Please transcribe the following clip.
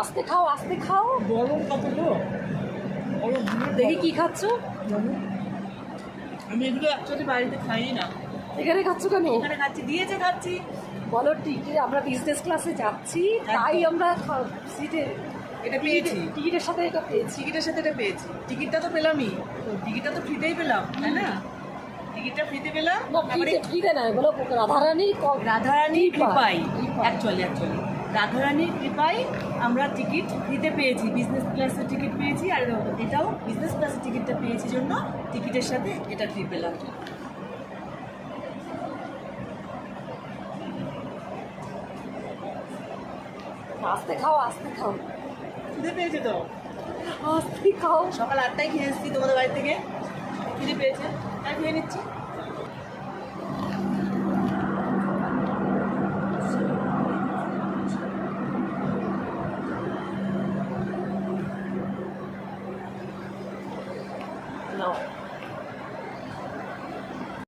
আস্তে খাও আস্তে খাও। গরম কত গো, গরম দেখি কি খাচ্ছ? আমি এগুলো অ্যাকচুয়ালি বাড়িতে খাই না, এখানে খাচ্ছ কেন? এখানে খাচ্ছি, দিয়েছে খাচ্ছি। বলো টিকিট, আমরা বিজনেস ক্লাসে যাচ্ছি তাই আমরা সিটে এটা পেয়েছি, টিকিটের সাথে এটা পেয়েছি। টিকিটের সাথে এটা পেয়েছি। টিকিটটা তো পেলামই, টিকিটটা তো ফ্রিতেই পেলাম, তাই না? টিকিটটা ফ্রিতে পেলাম। না তারপরে ফ্রিতে নয়, বলো রাধারানীর রাধারানীর কৃপায়, অ্যাকচুয়ালি রাধারানীর কৃপায় আমরা টিকিট ফ্রিতে পেয়েছি, বিজনেস ক্লাসের টিকিট পেয়েছি। আর এটাও বিজনেস ক্লাসের টিকিটটা পেয়েছি জন্য টিকিটের সাথে এটা ফ্রি পেলাম। আস্তে খাও আস্তে খাও খিদে পেয়েছে তো, আস্তে খাও। সকাল 8টায় খেয়ে এসেছি তোমাদের বাড়ি থেকে, খিদে পেয়েছে তাই খেয়ে নিচ্ছি। নাও